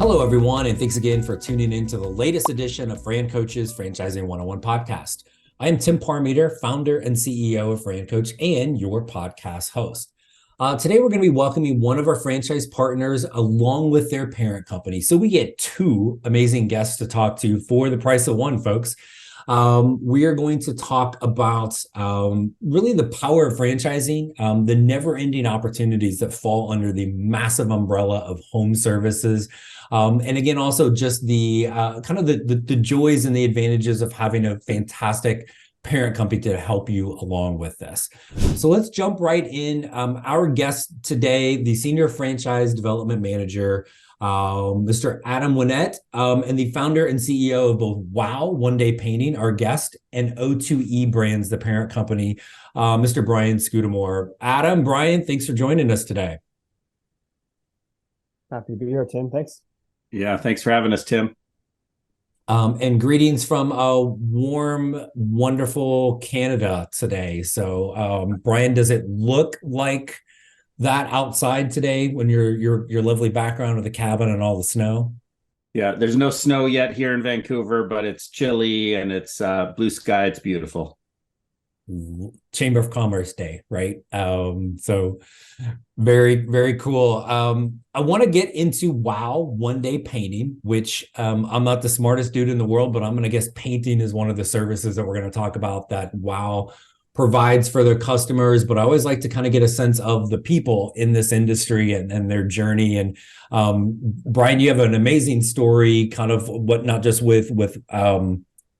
Hello, everyone, and thanks again for tuning in to the latest edition of Fran Coach's Franchising 101 podcast. I am Tim Parmeter, founder and CEO of Fran Coach and your podcast host. Today, we're going to be welcoming one of our franchise partners along with their parent company. So we get two amazing guests to talk to for the price of one, folks. We are going to talk about really the power of franchising, the never-ending opportunities that fall under the massive umbrella of home services. And again, also just the kind of the joys and the advantages of having a fantastic parent company to help you along with this. So let's jump right in. Our guest today, the Senior Franchise Development Manager, Mr. Adam Winnett, and the founder and CEO of both Wow One Day Painting, our guest, and O2E Brands, the parent company, Mr. Brian Scudamore. Adam, Brian, thanks for joining us today. Happy to be here, Tim. Thanks. Yeah, thanks for having us, Tim. And greetings from a warm, wonderful Canada today. So, Brian, does it look like that outside today when your lovely background with the cabin and all the snow? Yeah, there's no snow yet here in Vancouver, but it's chilly and it's blue sky. It's beautiful. Chamber of Commerce Day, right? So very, very cool. I want to get into Wow One Day Painting, which I'm not the smartest dude in the world, but I'm going to guess painting is one of the services that we're going to talk about that Wow provides for their customers. But I always like to kind of get a sense of the people in this industry and their journey. And Brian, you have an amazing story, kind of what not just with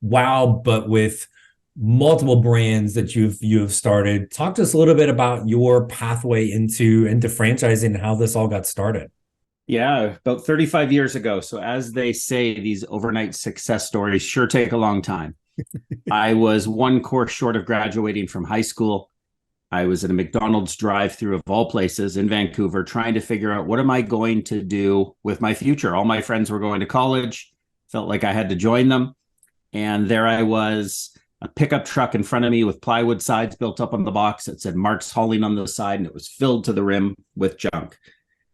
Wow, but with multiple brands that you've started. Talk to us a little bit about your pathway into franchising and how this all got started. Yeah, about 35 years ago. So as they say, these overnight success stories sure take a long time. I was one course short of graduating from high school. I was at a McDonald's drive-through of all places in Vancouver, trying to figure out what am I going to do with my future. All my friends were going to college, felt like I had to join them. And there I was, a pickup truck in front of me with plywood sides built up on the box that said Mark's Hauling on the side, and it was filled to the rim with junk.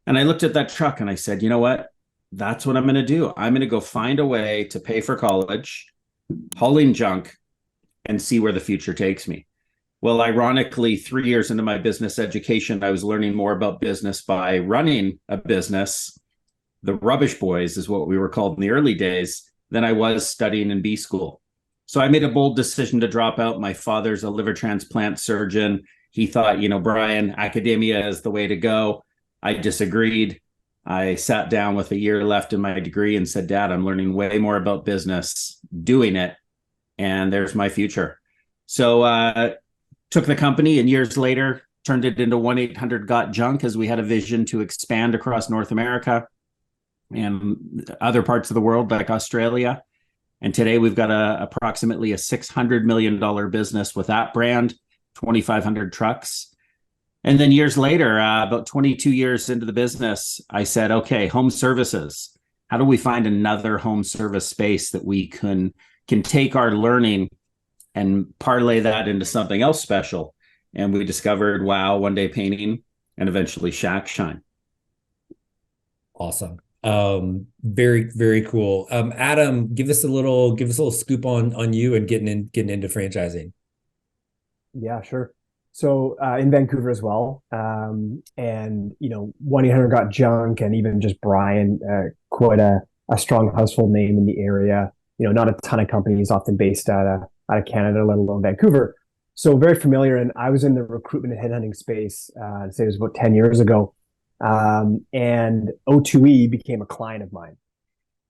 And I looked at that truck and I said, you know what? That's what I'm going to do. I'm going to go find a way to pay for college, hauling junk, and see where the future takes me. Well, ironically, 3 years into my business education, I was learning more about business by running a business. The rubbish boys is what we were called in the early days, than I was studying in B school. So I made a bold decision to drop out. My father's a liver transplant surgeon. He thought, Brian, academia is the way to go. I disagreed. I sat down with a year left in my degree and said, Dad, I'm learning way more about business doing it. And there's my future. So took the company and years later turned it into 1-800-GOT-JUNK as we had a vision to expand across North America and other parts of the world like Australia. And today we've got approximately a $600 million business with that brand, 2,500 trucks. And then years later, about 22 years into the business, I said, okay, home services. How do we find another home service space that we can take our learning and parlay that into something else special? And we discovered Wow One Day Painting and eventually Shack Shine. Awesome. Very, very cool. Adam, give us a little scoop on you and getting into franchising. Yeah, sure. So in Vancouver as well, and 1-800-GOT-JUNK and even just Brian, quite a strong household name in the area. Not a ton of companies, often based out of Canada, let alone Vancouver. So very familiar. And I was in the recruitment and headhunting space. I'd say it was about 10 years ago. And O2E became a client of mine.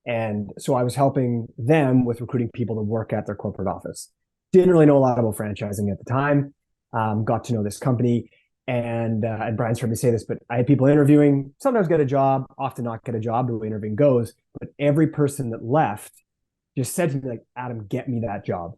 And so I was helping them with recruiting people to work at their corporate office. Didn't really know a lot about franchising at the time. Got to know this company. And Brian's heard me say this, but I had people interviewing, sometimes get a job, often not get a job, the way interviewing goes. But every person that left just said to me, like, Adam, get me that job.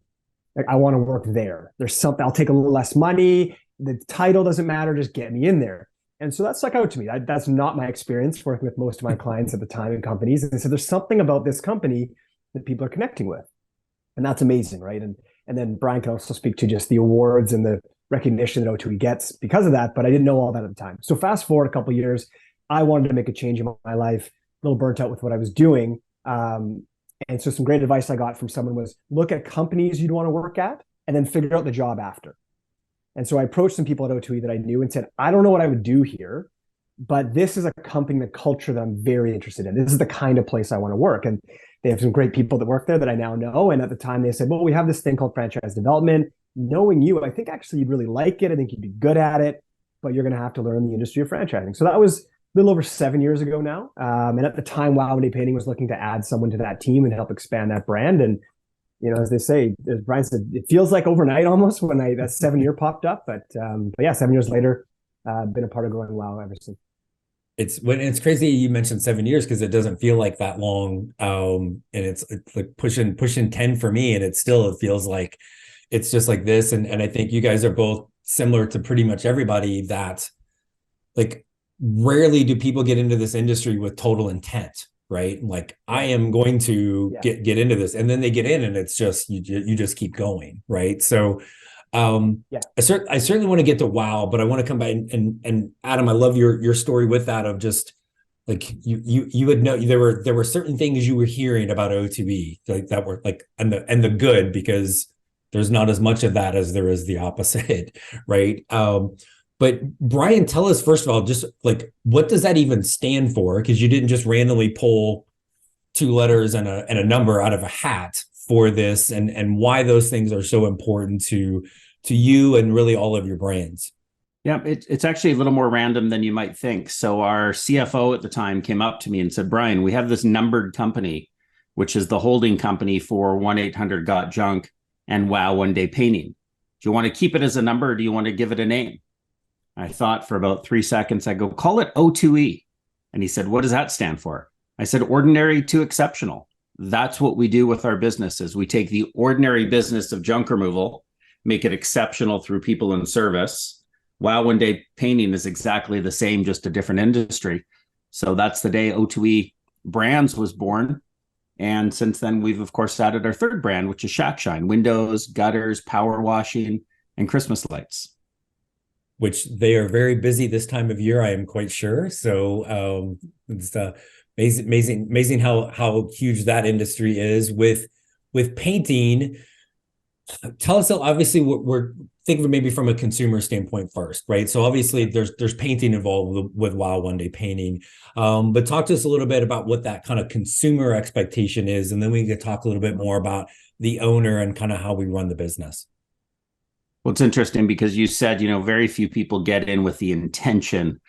Like, I want to work there. There's something, I'll take a little less money. The title doesn't matter. Just get me in there. And so that stuck out to me. That's not my experience working with most of my clients at the time in companies. And so there's something about this company that people are connecting with. And that's amazing, right? And then Brian can also speak to just the awards and the recognition that O2E gets because of that, but I didn't know all that at the time. So fast forward a couple of years, I wanted to make a change in my life. little burnt out with what I was doing. And so some great advice I got from someone was look at companies you'd want to work at and then figure out the job after. And so I approached some people at O2E that I knew and said, I don't know what I would do here, but this is a company, the culture that I'm very interested in. This is the kind of place I want to work. And they have some great people that work there that I now know. And at the time they said, well, we have this thing called franchise development. Knowing you, I think actually you'd really like it. I think you'd be good at it, but you're going to have to learn the industry of franchising. So that was a little over 7 years ago now. And at the time, Wow One Day Painting was looking to add someone to that team and help expand that brand. And, as they say, as Brian said, it feels like overnight almost when that 7 year popped up. But yeah, 7 years later, been a part of growing Wow ever since. It's crazy you mentioned 7 years because it doesn't feel like that long. And it's like pushing 10 for me. And it feels like it's just like this. And I think you guys are both similar to pretty much everybody that like rarely do people get into this industry with total intent, right? Like I am going to get into this, and then they get in and it's just, you just keep going. Right. So I certainly want to get to Wow, but I want to come back and Adam, I love your story with that of just like you would know there were certain things you were hearing about O2E like that were like and the good, because there's not as much of that as there is the opposite, right? But Brian, tell us first of all, just like what does that even stand for? Because you didn't just randomly pull two letters and a number out of a hat for this, and why those things are so important to you and really all of your brands. Yeah, it's actually a little more random than you might think. So our CFO at the time came up to me and said, Brian, we have this numbered company, which is the holding company for 1-800-GOT-JUNK and Wow One Day Painting. Do you want to keep it as a number, or do you want to give it a name? I thought for about 3 seconds. I go, call it O2E. And he said, what does that stand for? I said, ordinary to exceptional. That's what we do with our businesses. We take the ordinary business of junk removal, make it exceptional through people and service. Wow One Day Painting is exactly the same, just a different industry. So that's the day O2E Brands was born. And since then, we've, of course, added our third brand, which is Shack Shine, windows, gutters, power washing, and Christmas lights. Which they are very busy this time of year, I am quite sure. So it's amazing how huge that industry is with painting. Tell us, obviously, we're thinking maybe from a consumer standpoint first, right? So obviously there's painting involved with Wow One Day Painting, but talk to us a little bit about what that kind of consumer expectation is, and then we can talk a little bit more about the owner and kind of how we run the business. Well, it's interesting because you said, very few people get in with the intention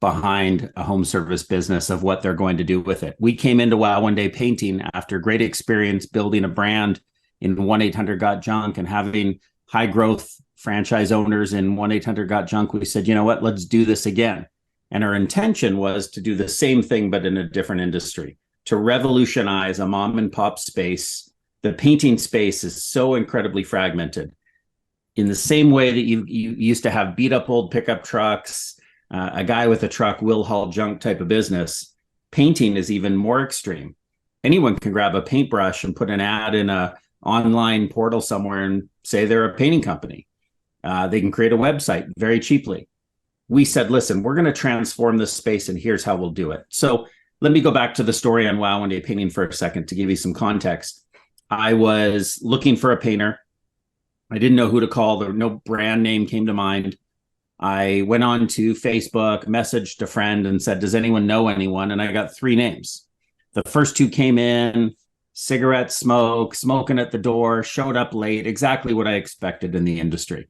behind a home service business of what they're going to do with it. We came into Wow One Day Painting after great experience building a brand in 1-800-GOT-JUNK and having high growth franchise owners in 1-800-GOT-JUNK. We said, you know what, let's do this again. And our intention was to do the same thing, but in a different industry, to revolutionize a mom and pop space. The painting space is so incredibly fragmented. In the same way that you used to have beat up old pickup trucks, a guy with a truck will haul junk type of business, painting is even more extreme. Anyone can grab a paintbrush and put an ad in a online portal somewhere and say they're a painting company. They can create a website very cheaply. We said, listen, we're going to transform this space, and here's how we'll do it. So let me go back to the story on Wow One Day Painting for a second to give you some context. I was looking for a painter. I didn't know who to call. No brand name came to mind. I went on to Facebook, messaged a friend and said, does anyone know anyone? And I got 3 names. The first 2 came in, cigarette smoke, smoking at the door, showed up late, exactly what I expected in the industry.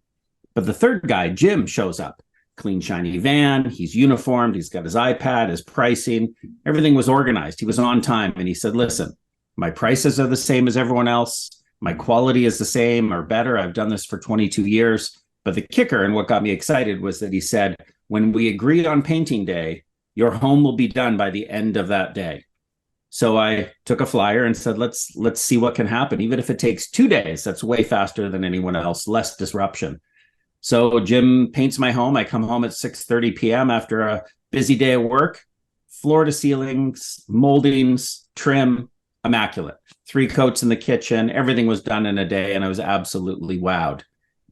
But the third guy, Jim, shows up. Clean, shiny van. He's uniformed. He's got his iPad, his pricing. Everything was organized. He was on time. And he said, listen, my prices are the same as everyone else. My quality is the same or better. I've done this for 22 years. But the kicker, and what got me excited, was that he said, when we agree on painting day, your home will be done by the end of that day. So I took a flyer and said, let's see what can happen. Even if it takes 2 days, that's way faster than anyone else, less disruption. So Jim paints my home. I come home at 6:30 p.m. after a busy day of work, floor to ceilings, moldings, trim, immaculate. 3 coats in the kitchen. Everything was done in a day, and I was absolutely wowed.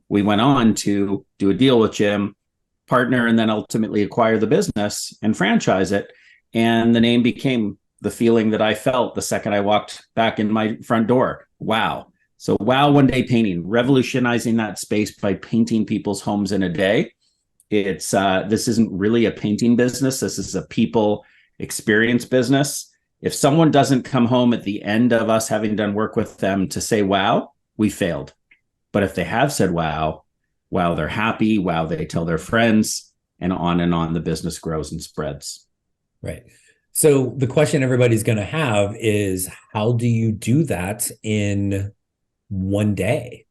We went on to do a deal with Jim, partner, and then ultimately acquire the business and franchise it. And the name became the feeling that I felt the second I walked back in my front door. Wow. So wow, one day painting, revolutionizing that space by painting people's homes in a day. It's this isn't really a painting business. This is a people experience business. If someone doesn't come home at the end of us having done work with them to say, wow, we failed. But if they have said, wow, they're happy, wow, they tell their friends, and on the business grows and spreads. Right. So the question everybody's going to have is, how do you do that in one day?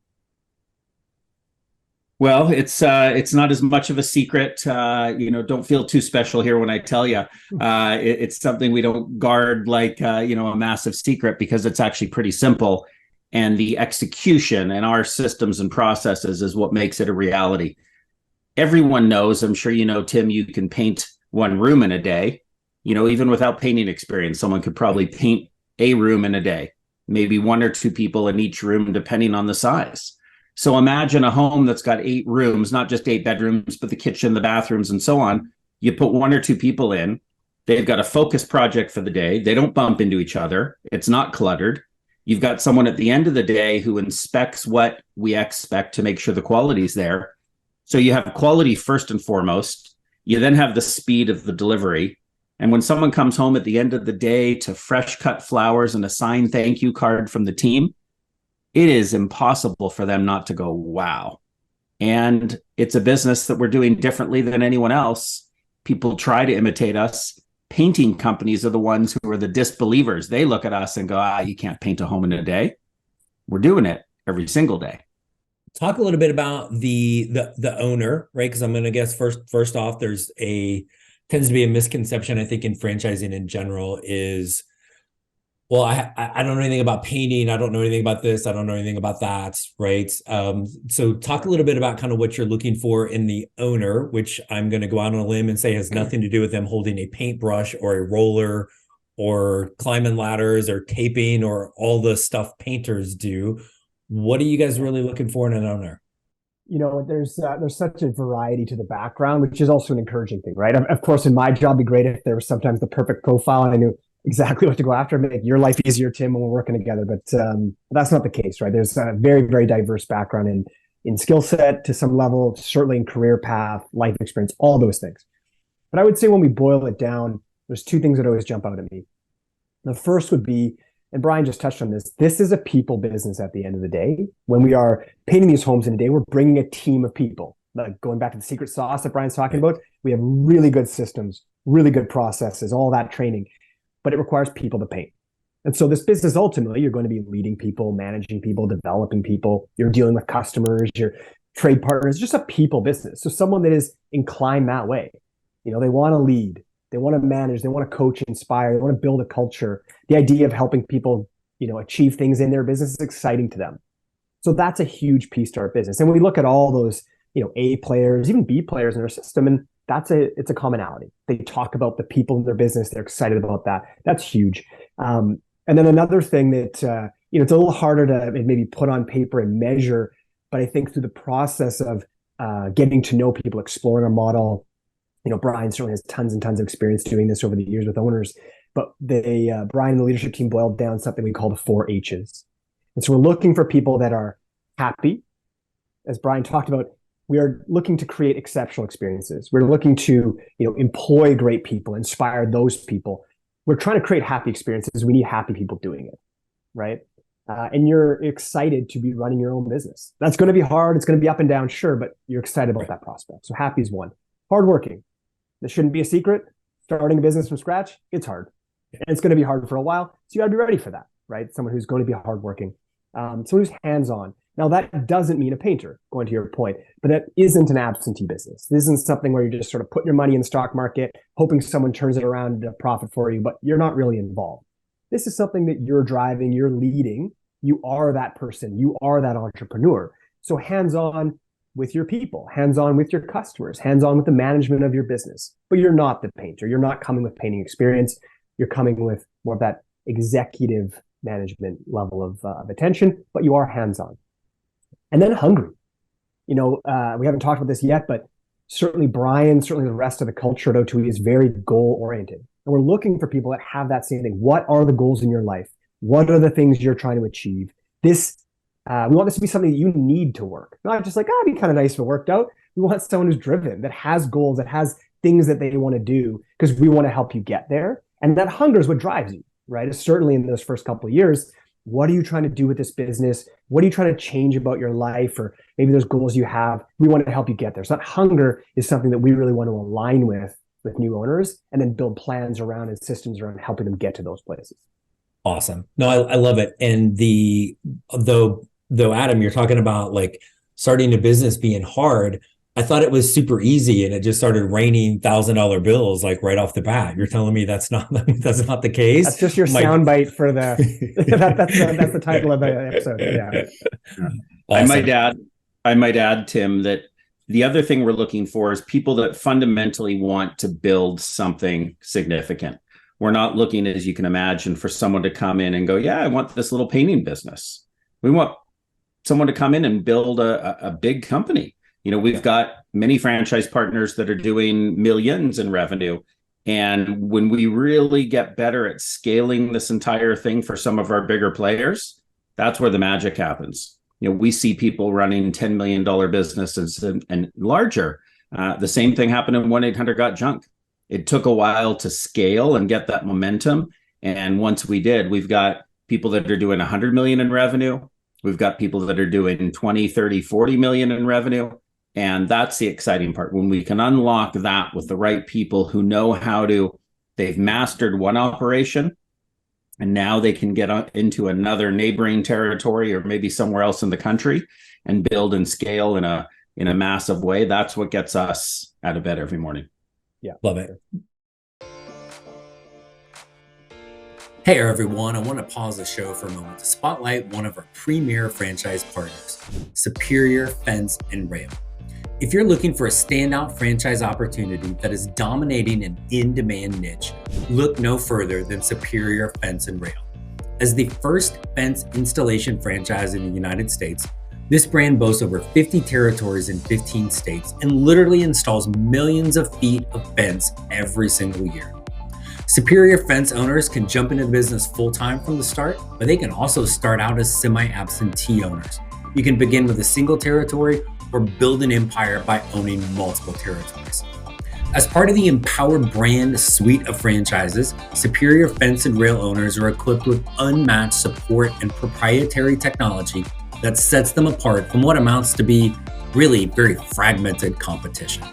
Well, it's not as much of a secret. Don't feel too special here when I tell you. It's something we don't guard like a massive secret, because it's actually pretty simple. And the execution and our systems and processes is what makes it a reality. Everyone knows, I'm sure you know, Tim, you can paint one room in a day. Even without painting experience, someone could probably paint a room in a day, maybe one or two people in each room, depending on the size. So imagine a home that's got 8 rooms, not just 8 bedrooms, but the kitchen, the bathrooms, and so on. You put 1 or 2 people in, they've got a focus project for the day. They don't bump into each other. It's not cluttered. You've got someone at the end of the day who inspects what we expect to make sure the quality's there. So you have quality first and foremost. You then have the speed of the delivery. And when someone comes home at the end of the day to fresh cut flowers and a signed thank you card from the team, it is impossible for them not to go, wow. And it's a business that we're doing differently than anyone else. People try to imitate us. Painting companies are the ones who are the disbelievers. They look at us and go, you can't paint a home in a day. We're doing it every single day. Talk a little bit about the owner, right? Because I'm going to guess first off, tends to be a misconception, I think, in franchising in general is, well, I don't know anything about painting. I don't know anything about this. I don't know anything about that, right? So talk a little bit about kind of what you're looking for in the owner, which I'm going to go out on a limb and say has nothing to do with them holding a paintbrush or a roller or climbing ladders or taping or all the stuff painters do. What are you guys really looking for in an owner? There's such a variety to the background, which is also an encouraging thing, right? Of course, in my job, it'd be great if there was sometimes the perfect profile and I knew exactly what to go after, make your life easier, Tim, when we're working together. But that's not the case, right? There's a very, very diverse background in skill set to some level, certainly in career path, life experience, all those things. But I would say when we boil it down, there's 2 things that always jump out at me. The first would be, and Brian just touched on this is a people business at the end of the day. When we are painting these homes in a day, we're bringing a team of people. Like going back to the secret sauce that Brian's talking about, we have really good systems, really good processes, all that training, but it requires people to paint. And so this business, ultimately, you're going to be leading people, managing people, developing people. You're dealing with customers, your trade partners, just a people business. So someone that is inclined that way, they want to lead. They want to manage, they want to coach, inspire, they want to build a culture. The idea of helping people, achieve things in their business is exciting to them. So that's a huge piece to our business. And when we look at all those, A players, even B players in our system, and it's a commonality. They talk about the people in their business. They're excited about that. That's huge. And then another thing that, it's a little harder to maybe put on paper and measure, but I think through the process of getting to know people, exploring our model, Brian certainly has tons and tons of experience doing this over the years with owners, but Brian and the leadership team boiled down something we call the 4 H's. And so we're looking for people that are happy. As Brian talked about, we are looking to create exceptional experiences. We're looking to, employ great people, inspire those people. We're trying to create happy experiences. We need happy people doing it, right? And you're excited to be running your own business. That's going to be hard. It's going to be up and down, sure, but you're excited about that prospect. So happy is one. Hardworking. This shouldn't be a secret. Starting a business from scratch, it's hard. And it's going to be hard for a while. So you got to be ready for that, right? Someone who's going to be hardworking. Someone who's hands-on. Now, that doesn't mean a painter, going to your point, but that isn't an absentee business. This isn't something where you're just sort of putting your money in the stock market, hoping someone turns it around to profit for you, but you're not really involved. This is something that you're driving, you're leading. You are that person. You are that entrepreneur. So hands-on with your people, hands-on with your customers, hands-on with the management of your business. But you're not the painter. You're not coming with painting experience. You're coming with more of that executive management level of attention, but you are hands-on. And then hungry. We haven't talked about this yet, but certainly Brian, certainly the rest of the culture at O2E is very goal-oriented. And we're looking for people that have that same thing. What are the goals in your life? What are the things you're trying to achieve? We want this to be something that you need to work. Not just like, it'd be kind of nice if it worked out. We want someone who's driven, that has goals, that has things that they want to do, because we want to help you get there. And that hunger is what drives you, right? It's certainly in those first couple of years. What are you trying to do with this business? What are you trying to change about your life? Or maybe there's goals you have. We want to help you get there. So that hunger is something that we really want to align with new owners, and then build plans around and systems around helping them get to those places. Awesome. No, I love it. And though Adam, you're talking about like starting a business being hard, I thought it was super easy, and it just started raining $1,000 bills like right off the bat. You're telling me that's not the case? That's just your soundbite for the that's the title of the episode. Yeah. Awesome. I might add, Tim, that the other thing we're looking for is people that fundamentally want to build something significant. We're not looking, as you can imagine, for someone to come in and go, yeah, I want this little painting business. We want someone to come in and build a big company. We've got many franchise partners that are doing millions in revenue. And when we really get better at scaling this entire thing for some of our bigger players, that's where the magic happens. We see people running $10 million businesses and larger. The same thing happened in 1-800-GOT-JUNK. It took a while to scale and get that momentum. And once we did, we've got people that are doing 100 million in revenue. We've got people that are doing 20, 30, 40 million in revenue. And that's the exciting part. When we can unlock that with the right people who know they've mastered one operation, and now they can get into another neighboring territory or maybe somewhere else in the country and build and scale in a massive way. That's what gets us out of bed every morning. Yeah. Love it. Hey everyone, I want to pause the show for a moment to spotlight one of our premier franchise partners, Superior Fence and Rail. If you're looking for a standout franchise opportunity that is dominating an in-demand niche, look no further than Superior Fence and Rail. As the first fence installation franchise in the United States, this brand boasts over 50 territories in 15 states and literally installs millions of feet of fence every single year. Superior Fence owners can jump into the business full-time from the start, but they can also start out as semi-absentee owners. You can begin with a single territory or build an empire by owning multiple territories. As part of the Empowered Brand suite of franchises, Superior Fence and Rail owners are equipped with unmatched support and proprietary technology that sets them apart from what amounts to be really very fragmented competition.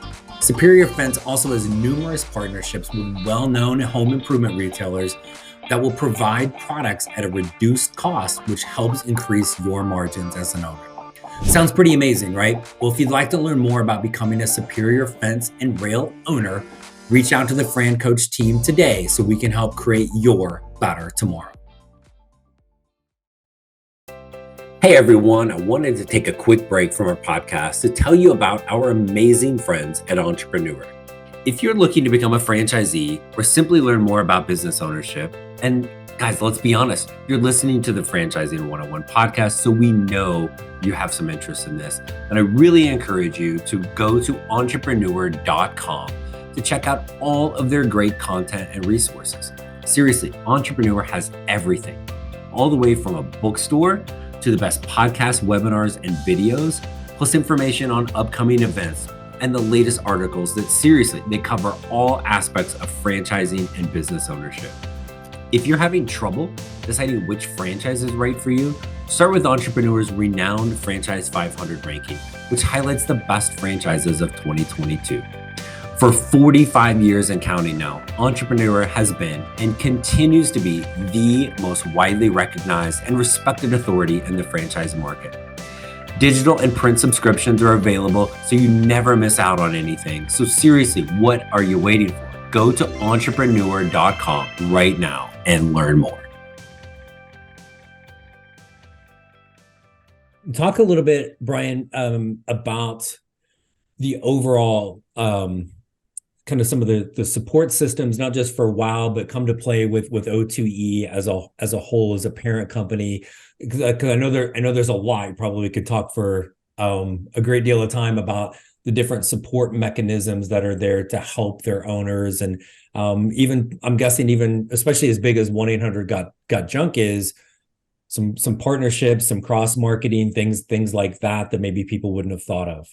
Superior Fence also has numerous partnerships with well-known home improvement retailers that will provide products at a reduced cost, which helps increase your margins as an owner. Sounds pretty amazing, right? Well, if you'd like to learn more about becoming a Superior Fence and Rail owner, reach out to the Fran Coach team today so we can help create your better tomorrow. Hey everyone, I wanted to take a quick break from our podcast to tell you about our amazing friends at Entrepreneur. If you're looking to become a franchisee or simply learn more about business ownership, and guys, let's be honest, you're listening to the Franchising 101 podcast, so we know you have some interest in this. And I really encourage you to go to entrepreneur.com to check out all of their great content and resources. Seriously, Entrepreneur has everything, all the way from a bookstore to the best podcasts, webinars, and videos, plus information on upcoming events and the latest articles that seriously, they cover all aspects of franchising and business ownership. If you're having trouble deciding which franchise is right for you, start with Entrepreneur's renowned Franchise 500 ranking, which highlights the best franchises of 2022. For 45 years and counting now, Entrepreneur has been and continues to be the most widely recognized and respected authority in the franchise market. Digital and print subscriptions are available, so you never miss out on anything. So seriously, what are you waiting for? Go to entrepreneur.com right now and learn more. Talk a little bit, Brian, about the overall kind of some of the support systems, not just for WOW, but come to play with O2E as a whole, as a parent company. Because I know there's a lot. You probably could talk for a great deal of time about the different support mechanisms that are there to help their owners. And even, I'm guessing, even especially as big as 1-800-GOT-JUNK is, some partnerships, some cross marketing things like that maybe people wouldn't have thought of.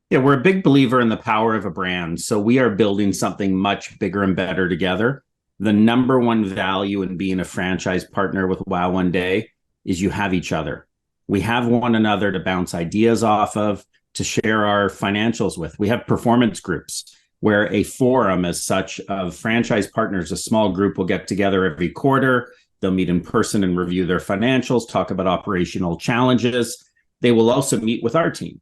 Yeah, we're a big believer in the power of a brand. So we are building something much bigger and better together. The number one value in being a franchise partner with Wow One Day is you have each other. We have one another to bounce ideas off of, to share our financials with. We have performance groups where a forum as such of franchise partners, a small group will get together every quarter. They'll meet in person and review their financials, talk about operational challenges. They will also meet with our team.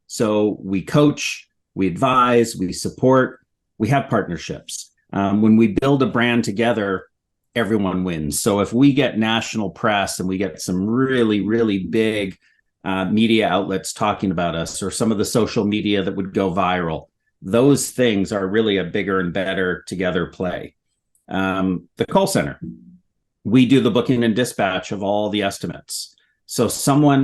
So we coach, we advise, we support, we have partnerships. When we build a brand together, everyone wins. So if we get national press and we get some really, really big media outlets talking about us, or some of the social media that would go viral, those things are really a bigger and better together play. The call center, we do the booking and dispatch of all the estimates. So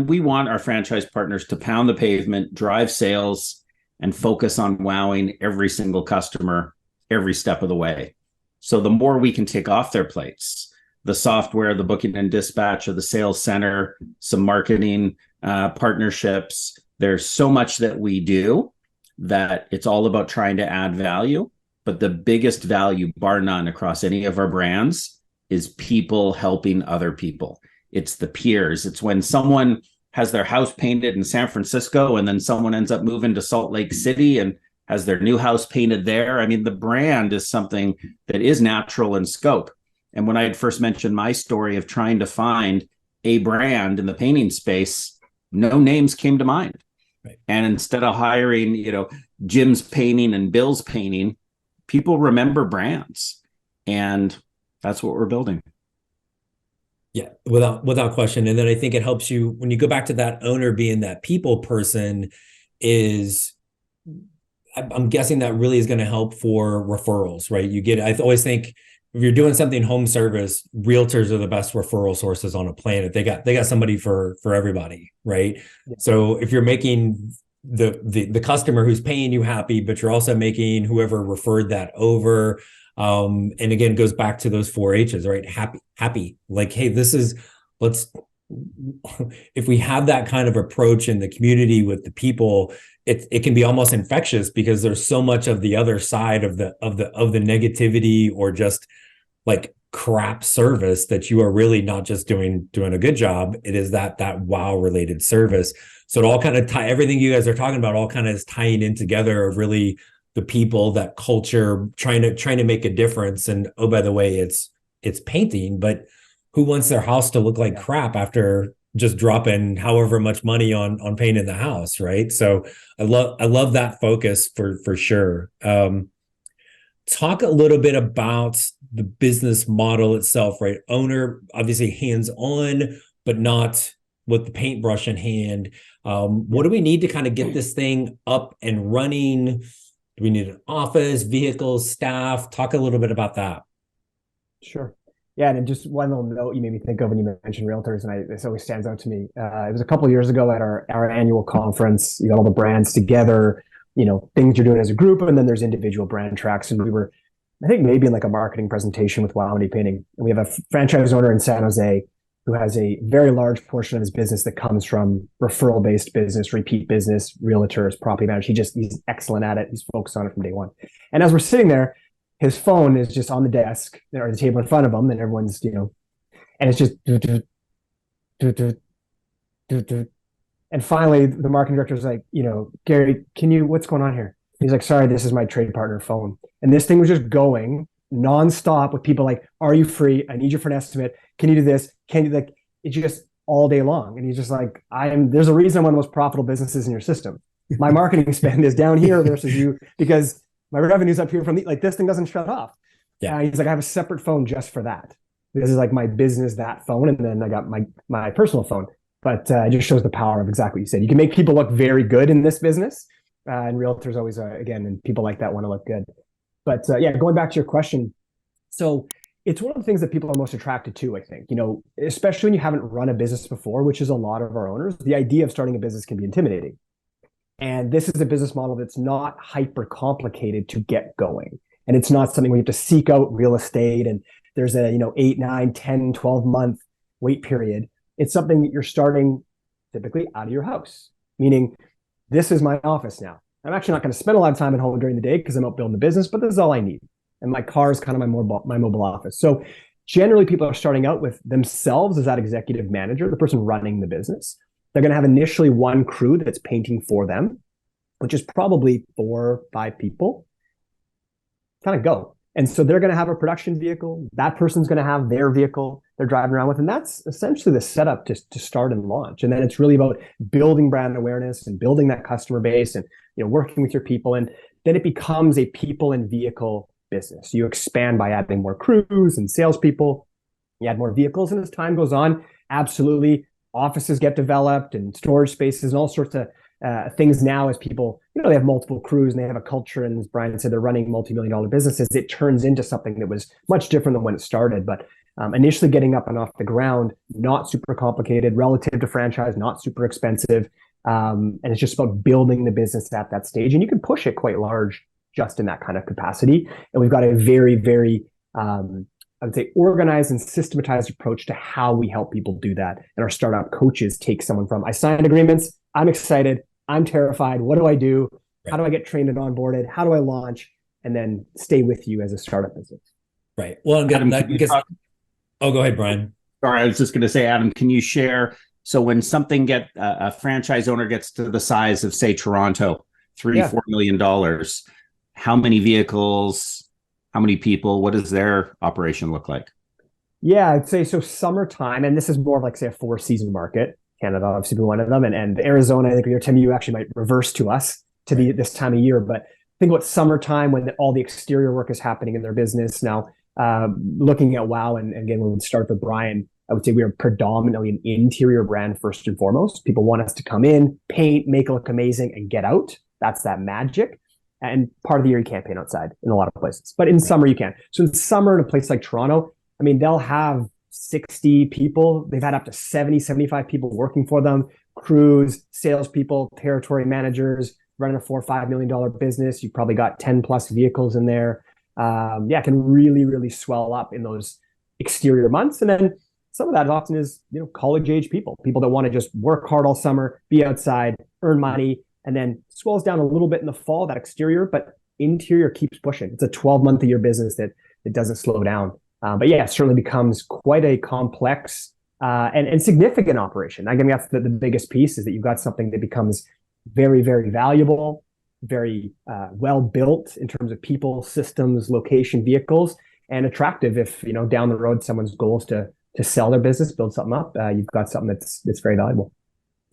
we want our franchise partners to pound the pavement, drive sales, and focus on wowing every single customer every step of the way. So the more we can take off their plates, the software, the booking and dispatch of the sales center, some marketing partnerships, there's so much that we do that it's all about trying to add value. But the biggest value, bar none, across any of our brands is people helping other people. It's the peers. It's when someone has their house painted in San Francisco and then someone ends up moving to Salt Lake City and has their new house painted there. I mean, the brand is something that is natural in scope. And when I had first mentioned my story of trying to find a brand in the painting space, no names came to mind. Right. And instead of hiring, Jim's Painting and Bill's Painting, people remember brands. And that's what we're building. Yeah, without question. And then I think it helps you when you go back to that owner being that people person. I'm guessing that really is going to help for referrals, right? I always think if you're doing something home service, realtors are the best referral sources on a planet. They got somebody for everybody, right? Yeah. So if you're making the customer who's paying you happy, but you're also making whoever referred that over. And again, it goes back to those 4 H's, right? Happy. Like, hey, if we have that kind of approach in the community with the people, it can be almost infectious because there's so much of the other side of the negativity or just like crap service that you are really not just doing a good job. It is that wow related service. So it all kind of everything you guys are talking about all kind of is tying in together of really the people, that culture, trying to make a difference. And oh, by the way, it's painting, but who wants their house to look like crap after just dropping however much money on painting the house, right? So I love that focus for sure. Talk a little bit about the business model itself, right? Owner, obviously hands-on, but not with the paintbrush in hand. What do we need to kind of get this thing up and running? Do we need an office, vehicles, staff? Talk a little bit about that. Sure. Yeah, and just one little note you made me think of when you mentioned realtors, and this always stands out to me. It was a couple of years ago at our annual conference. You got all the brands together, things you're doing as a group, and then there's individual brand tracks. And we were, I think, maybe in like a marketing presentation with Wow Painting. And we have a franchise owner in San Jose who has a very large portion of his business that comes from referral-based business, repeat business, realtors, property managers. He's excellent at it. He's focused on it from day one. And as we're sitting there, his phone is just on the desk or the table in front of him, and everyone's, and it's just and finally the marketing director's like, Gary, what's going on here? He's like, sorry, this is my trade partner phone. And this thing was just going nonstop with people like, are you free? I need you for an estimate. Can you do this? Can you it's just all day long. And he's just like, there's a reason I'm one of the most profitable businesses in your system. My marketing spend is down here versus you because my revenue's up here from this thing doesn't shut off. Yeah. He's like, I have a separate phone just for that. This is like my business, that phone. And then I got my personal phone, but it just shows the power of exactly what you said. You can make people look very good in this business. And realtors always, again, and people like that want to look good. But going back to your question. So it's one of the things that people are most attracted to, I think, especially when you haven't run a business before, which is a lot of our owners. The idea of starting a business can be intimidating. And this is a business model that's not hyper complicated to get going. And it's not something where you have to seek out real estate and there's a, 8, 9, 10, 12-month wait period. It's something that you're starting typically out of your house, meaning this is my office now. I'm actually not going to spend a lot of time at home during the day because I'm out building the business, but this is all I need. And my car is kind of my mobile office. So generally people are starting out with themselves as that executive manager, the person running the business. They're going to have initially one crew that's painting for them, which is probably 4 or 5 people. Kind of go. And so they're going to have a production vehicle. That person's going to have their vehicle they're driving around with. And that's essentially the setup to start and launch. And then it's really about building brand awareness and building that customer base and working with your people. And then it becomes a people and vehicle business. You expand by adding more crews and salespeople. You add more vehicles. And as time goes on, absolutely, offices get developed and storage spaces and all sorts of things now as people, they have multiple crews and they have a culture. And as Brian said, they're running multi-million-dollar businesses. It turns into something that was much different than when it started. But initially getting up and off the ground, not super complicated relative to franchise, not super expensive. And it's just about building the business at that stage. And you can push it quite large just in that kind of capacity. And we've got a very, very, I would say, organized and systematized approach to how we help people do that. And our startup coaches take someone from, I signed agreements, I'm excited, I'm terrified, what do I do? Right. How do I get trained and onboarded? How do I launch? And then stay with you as a startup business. Right. Well, Adam, go ahead, Brian. Sorry, I was just going to say, Adam, can you share? So when a franchise owner gets to the size of, say, Toronto, $4 million, how many vehicles, how many people, what does their operation look like? Yeah, I'd say so summertime, and this is more of like, say, a 4-season market. Canada obviously being one of them, and Arizona, I think, Tim, you actually might reverse to us to this time of year. But think about summertime when all the exterior work is happening in their business. Now, looking at WOW, and again, when we start with Brian, I would say we are predominantly an interior brand first and foremost. People want us to come in, paint, make it look amazing, and get out. That's that magic. And part of the year you can't paint outside in a lot of places, but in summer you can. So in summer in a place like Toronto, I mean, they'll have 60 people. They've had up to 70, 75 people working for them, crews, salespeople, territory managers, running a $4 or $5 million business. You've probably got 10 plus vehicles in there. It can really, really swell up in those exterior months. And then some of that often is, college age people that want to just work hard all summer, be outside, earn money, and then swells down a little bit in the fall, that exterior, but interior keeps pushing. It's a 12-month-a-year business that it doesn't slow down. But yeah, it certainly becomes quite a complex and significant operation. I mean, that's the biggest piece, is that you've got something that becomes very, very valuable, very well built in terms of people, systems, location, vehicles, and attractive if, down the road someone's goal is to sell their business, build something up, you've got something that's very valuable.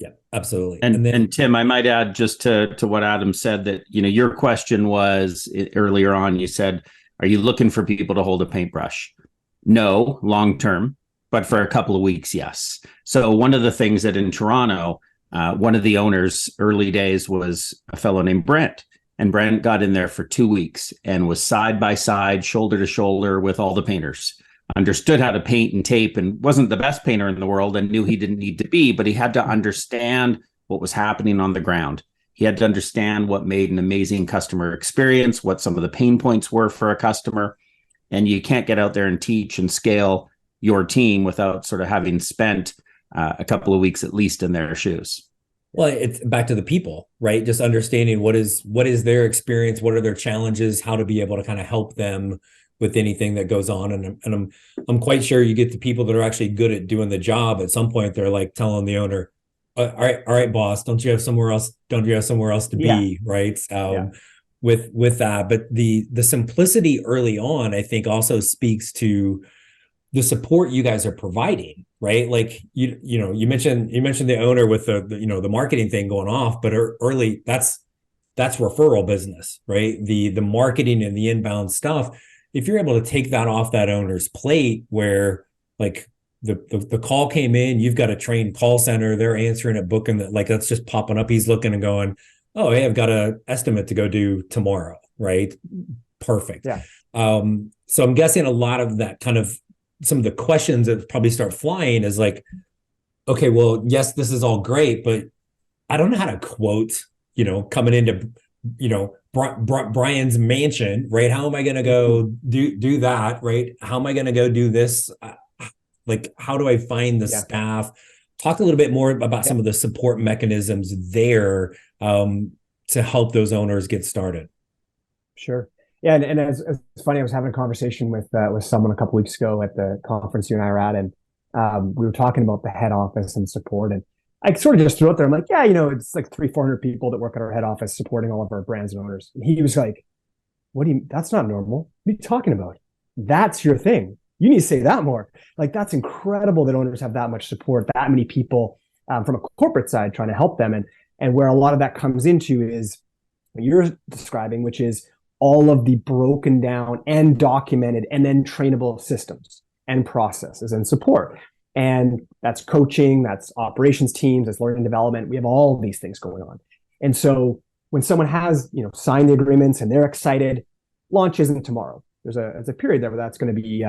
Yeah, absolutely. And Tim, I might add just to what Adam said, that, your question was earlier on, you said, are you looking for people to hold a paintbrush? No, long term, but for a couple of weeks, yes. So one of the things that in Toronto, one of the owners early days was a fellow named Brent. And Brent got in there for 2 weeks and was side by side, shoulder to shoulder with all the painters. Understood how to paint and tape, and wasn't the best painter in the world and knew he didn't need to be, but he had to understand what was happening on the ground. He had to understand what made an amazing customer experience, what some of the pain points were for a customer. And you can't get out there and teach and scale your team without sort of having spent a couple of weeks at least in their shoes. Well, it's back to the people, right? Just understanding what is their experience, what are their challenges, how to be able to kind of help them with anything that goes on. And I'm quite sure you get the people that are actually good at doing the job. At some point, they're like telling the owner, all right, boss, don't you have somewhere else to be? Right. With that, but the simplicity early on, I think, also speaks to the support you guys are providing, right? Like you mentioned the owner with the marketing thing going off, but early that's referral business, right? The marketing and the inbound stuff. If you're able to take that off that owner's plate, where like the call came in, you've got a trained call center, they're answering it, booking that, like that's just popping up. He's looking and going, oh, hey, I've got an estimate to go do tomorrow, right? Perfect. Yeah. So I'm guessing a lot of that kind of, some of the questions that probably start flying is like, okay, well, yes, this is all great, but I don't know how to quote coming into, Brian's mansion, right? How am I going to go do that, right? How am I going to go do this? Like, how do I find the staff? Talk a little bit more about some of the support mechanisms there to help those owners get started. Sure. Yeah, and it's funny. I was having a conversation with someone a couple weeks ago at the conference you and I were at, and we were talking about the head office and support. And I sort of just threw it there. I'm like, it's like 300-400 people that work at our head office supporting all of our brands and owners. And he was like, that's not normal. What are you talking about? That's your thing. You need to say that more. Like, that's incredible that owners have that much support, that many people from a corporate side trying to help them. And where a lot of that comes into is what you're describing, which is all of the broken down and documented and then trainable systems and processes and support. And that's coaching, that's operations teams, that's learning development. We have all these things going on. And so when someone has, signed the agreements and they're excited, launch isn't tomorrow. There's a period there where that's going to be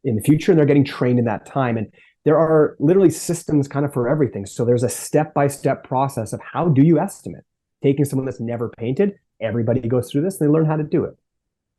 in the future, and they're getting trained in that time. And there are literally systems kind of for everything. So there's a step-by-step process of how do you estimate? Taking someone that's never painted, everybody goes through this and they learn how to do it.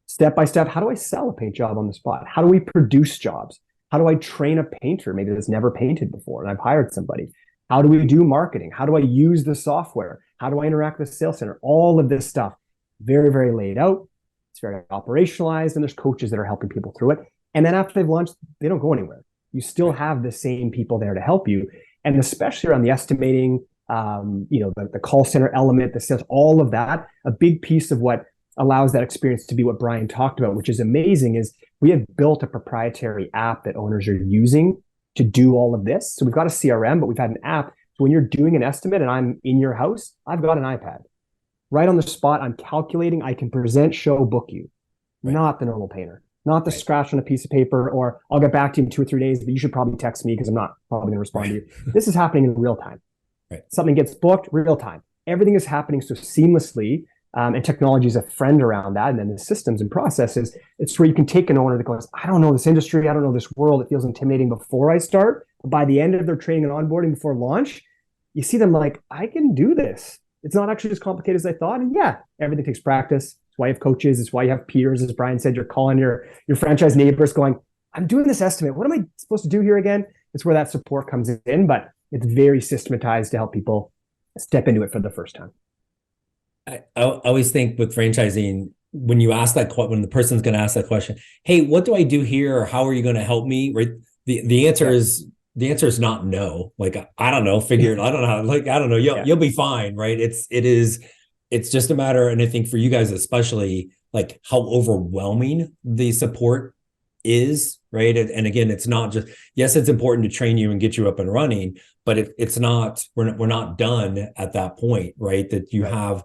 Step by step, how do I sell a paint job on the spot? How do we produce jobs? How do I train a painter maybe that's never painted before and I've hired somebody? How do we do marketing? How do I use the software? How do I interact with the sales center? All of this stuff, very, very laid out. It's very operationalized, and there's coaches that are helping people through it. And then after they've launched, they don't go anywhere. You still have the same people there to help you. And especially around the estimating, the call center element, the sales, all of that, a big piece of what allows that experience to be what Brian talked about, which is amazing, is we have built a proprietary app that owners are using to do all of this. So we've got a CRM, but we've had an app. So when you're doing an estimate and I'm in your house, I've got an iPad. Right on the spot, I'm calculating, I can present, show, book you. Right. Not the normal painter, not the scratch on a piece of paper, or I'll get back to you in 2 or 3 days, but you should probably text me because I'm not probably going to respond to you. This is happening in real time. Right. Something gets booked, real time. Everything is happening so seamlessly, and technology is a friend around that. And then the systems and processes, it's where you can take an owner that goes, I don't know this industry, I don't know this world. It feels intimidating before I start. But by the end of their training and onboarding before launch, you see them like, I can do this. It's not actually as complicated as I thought. And everything takes practice. It's why you have coaches. It's why you have peers. As Brian said, you're calling your franchise neighbors going, I'm doing this estimate. What am I supposed to do here again? It's where that support comes in, but it's very systematized to help people step into it for the first time. I always think with franchising, when you ask that, when the person's going to ask that question, hey, what do I do here? Or how are you going to help me? Right. The answer is not no. Like, I don't know, figure it. I don't know how, like, I don't know. You'll be fine. Right. It's just a matter. And I think for you guys, especially, like, how overwhelming the support is, right? And again, it's not just, yes, it's important to train you and get you up and running, but it's not, we're not done at that point, right? That you have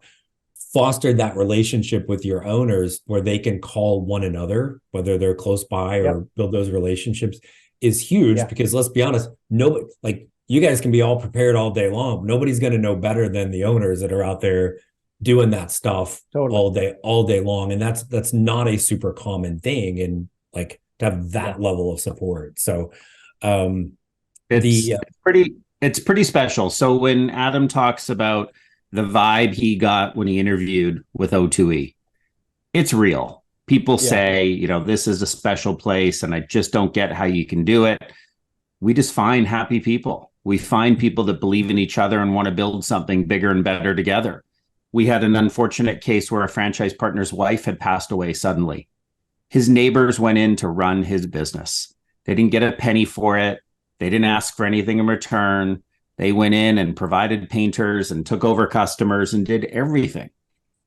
fostered that relationship with your owners where they can call one another, whether they're close by or build those relationships, is huge. Because let's be honest, nobody, like, you guys can be all prepared all day long. Nobody's going to know better than the owners that are out there doing that stuff all day long. And that's not a super common thing. And like, to have that level of support. So it's pretty special. So when Adam talks about the vibe he got when he interviewed with O2E, it's real. People say, this is a special place and I just don't get how you can do it. We just find happy people. We find people that believe in each other and want to build something bigger and better together. We had an unfortunate case where a franchise partner's wife had passed away suddenly. His neighbors went in to run his business. They didn't get a penny for it. They didn't ask for anything in return. They went in and provided painters and took over customers and did everything.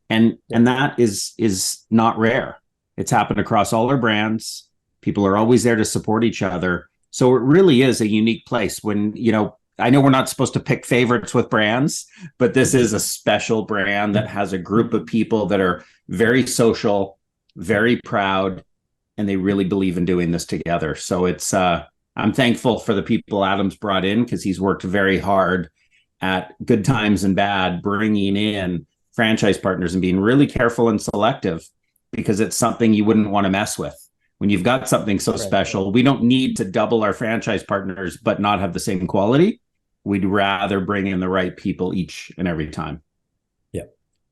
And that is not rare. It's happened across all our brands. People are always there to support each other. So it really is a unique place when, I know we're not supposed to pick favorites with brands, but this is a special brand that has a group of people that are very social, very proud, and they really believe in doing this together. So it's I'm thankful for the people Adam's brought in, because he's worked very hard at good times and bad, bringing in franchise partners and being really careful and selective, because it's something you wouldn't want to mess with. When you've got something so special, we don't need to double our franchise partners but not have the same quality. We'd rather bring in the right people each and every time.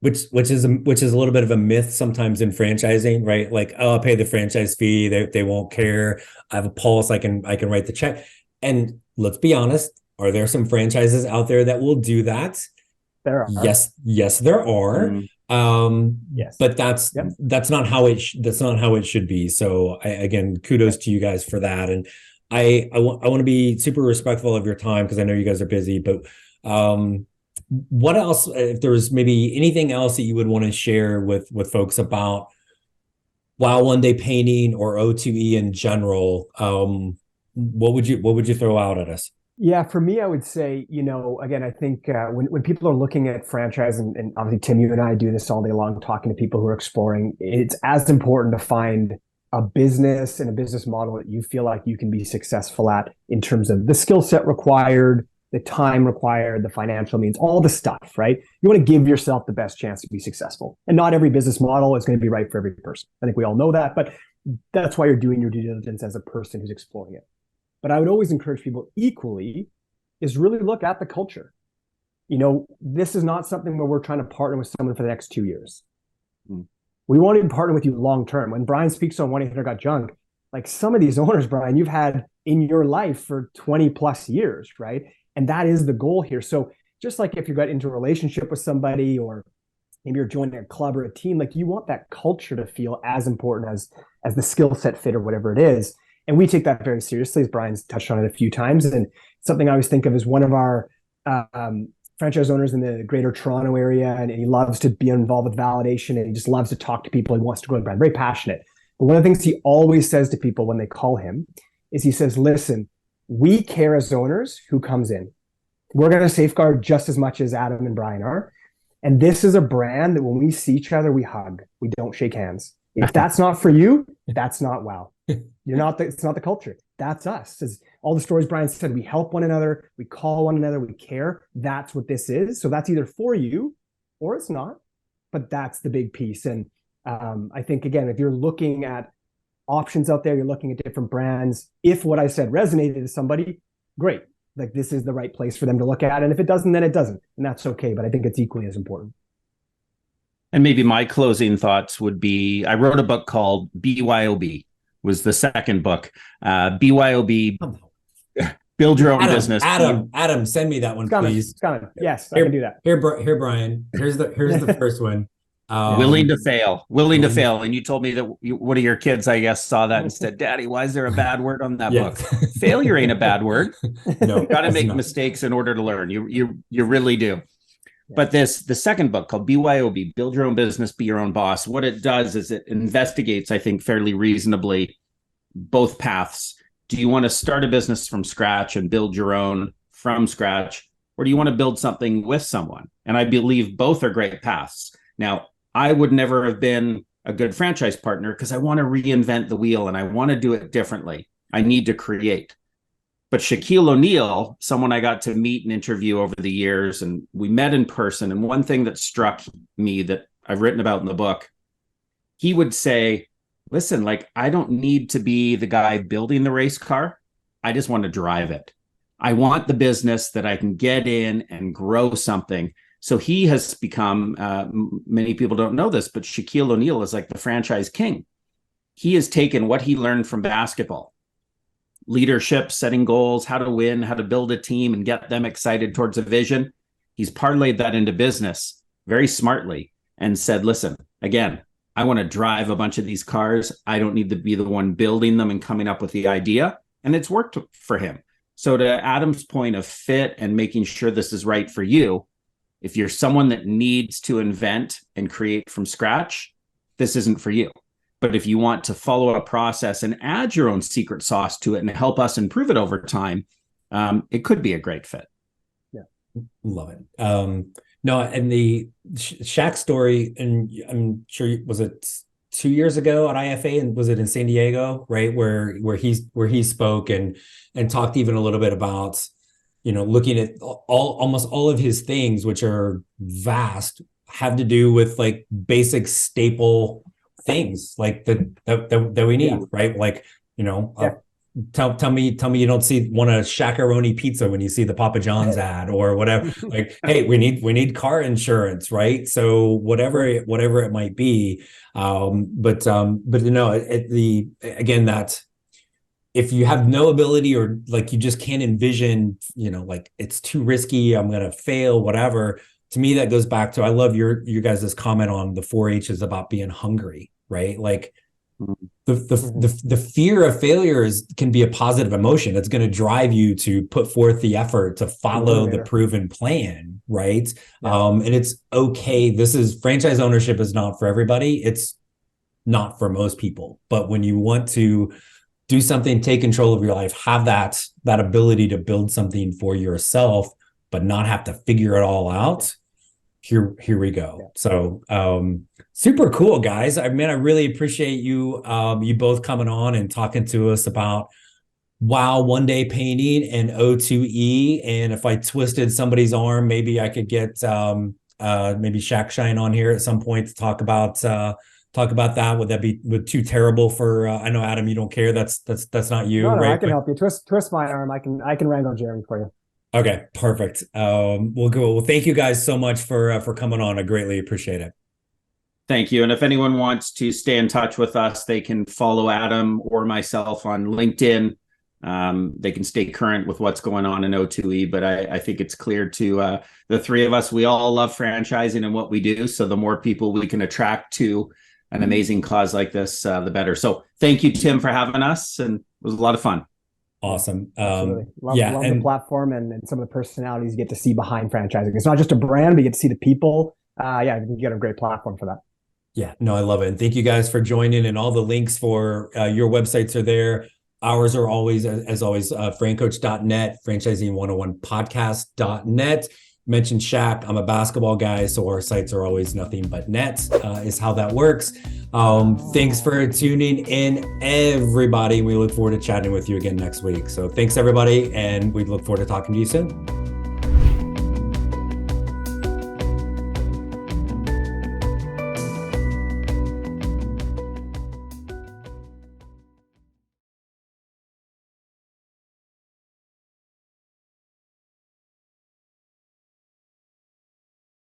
which is a little bit of a myth sometimes in franchising, right? Like, oh, I'll pay the franchise fee, they won't care. I have a pulse, I can write the check. And let's be honest, are there some franchises out there that will do that? There are. Yes, there are. Yes. But that's not how it should be. So again, kudos to you guys for that. And I want to be super respectful of your time because I know you guys are busy, but what else, if there was maybe anything else that you would want to share with folks about Wow One Day Painting or O2E in general, what would you throw out at us? Yeah, for me, I would say, again, I think when people are looking at franchise, and obviously, Tim, you and I do this all day long, talking to people who are exploring, it's as important to find a business and a business model that you feel like you can be successful at in terms of the skill set required, the time required, the financial means, all the stuff, right? You want to give yourself the best chance to be successful. And not every business model is going to be right for every person. I think we all know that, but that's why you're doing your due diligence as a person who's exploring it. But I would always encourage people equally is really look at the culture. This is not something where we're trying to partner with someone for the next 2 years. We want to partner with you long term. When Brian speaks on 1-800-GOT-JUNK, like some of these owners, Brian, you've had in your life for 20 plus years, right? And that is the goal here. So just like if you got into a relationship with somebody, or maybe you're joining a club or a team, like you want that culture to feel as important as the skill set fit or whatever it is. And we take that very seriously, as Brian's touched on it a few times. And something I always think of is one of our franchise owners in the greater Toronto area, and he loves to be involved with validation, and he just loves to talk to people. He wants to grow the brand, very passionate. But one of the things he always says to people when they call him is he says, listen, we care as owners who comes in. We're going to safeguard just as much as Adam and Brian are. And this is a brand that when we see each other, we hug. We don't shake hands. If that's not for you, that's not Wow. It's not the culture. That's us. As all the stories Brian said, we help one another, we call one another, we care. That's what this is. So that's either for you or it's not, but that's the big piece. And I think, again, if you're looking at options out there, you're looking at different brands, if what I said resonated to somebody, great. Like this is the right place for them to look at. And if it doesn't, then it doesn't. And that's okay. But I think it's equally as important. And maybe my closing thoughts would be, I wrote a book called BYOB, was the second book. BYOB, Build Your Own Business. Adam, send me that one, please. It's coming. Yes, I can do that. Here, Brian. Here's the first one. Willing to fail. And you told me that one of your kids, I guess, saw that and said, Daddy, why is there a bad word on that book? Failure ain't a bad word. No, got to make mistakes in order to learn. You really do. But the second book called BYOB, Build Your Own Business, Be Your Own Boss, what it does is it investigates, I think, fairly reasonably both paths. Do you want to start a business from scratch and build your own from scratch, or do you want to build something with someone? And I believe both are great paths. Now, I would never have been a good franchise partner because I want to reinvent the wheel and I want to do it differently. I need to create. But Shaquille O'Neal, someone I got to meet and interview over the years, and we met in person. And one thing that struck me that I've written about in the book, he would say, listen, like, I don't need to be the guy building the race car. I just want to drive it. I want the business that I can get in and grow something. So he has become, many people don't know this, but Shaquille O'Neal is like the franchise king. He has taken what he learned from basketball, leadership, setting goals, how to win, how to build a team and get them excited towards a vision. He's parlayed that into business very smartly and said, listen, again, I want to drive a bunch of these cars. I don't need to be the one building them and coming up with the idea. And it's worked for him. So to Adam's point of fit and making sure this is right for you, if you're someone that needs to invent and create from scratch, this isn't for you. But if you want to follow a process and add your own secret sauce to it and help us improve it over time, it could be a great fit. Yeah, love it. No, and the Shaq story, and I'm sure, was it 2 years ago at IFA, and was it in San Diego, right, where he spoke and talked even a little bit about, looking at almost all of his things, which are vast, have to do with like basic staple things like that we need, right? Like, tell me you don't want a Shaq-a-Roni pizza when you see the Papa John's ad or whatever. Like, hey, we need car insurance, right? So whatever it might be. But again, that if you have no ability or like you just can't envision, like it's too risky, I'm gonna fail, whatever. To me, that goes back to, I love you guys' comment on the 4-H is about being hungry, right? Like the fear of failure can be a positive emotion. It's going to drive you to put forth the effort to follow the proven plan, right? Yeah. And it's okay. Franchise ownership is not for everybody. It's not for most people. But when you want to do something, take control of your life, have that ability to build something for yourself, but not have to figure it all out. Here we go. Yeah. So, super cool, guys. I mean, I really appreciate you both coming on and talking to us about One Day Painting and O2E. And if I twisted somebody's arm, maybe I could get maybe Shaq Shine on here at some point to talk about that. Would that be too terrible for? I know, Adam, you don't care. That's not you. No, right? I can help you. Twist my arm. I can wrangle Jeremy for you. Okay, perfect. We'll go. Well, thank you guys so much for coming on. I greatly appreciate it. Thank you. And if anyone wants to stay in touch with us, they can follow Adam or myself on LinkedIn. They can stay current with what's going on in O2E, but I think it's clear to the three of us, we all love franchising and what we do. So the more people we can attract to an amazing cause like this, the better. So thank you, Tim, for having us. And it was a lot of fun. Awesome. Love the platform and some of the personalities you get to see behind franchising. It's not just a brand, but you get to see the people. You get a great platform for that. Yeah, no, I love it. And thank you guys for joining, and all the links for your websites are there. Ours are always, as always, francoach.net, franchising101podcast.net. Mentioned Shaq. I'm a basketball guy, so our sites are always nothing but net is how that works. Thanks for tuning in, everybody. We look forward to chatting with you again next week. So thanks, everybody, and we look forward to talking to you soon.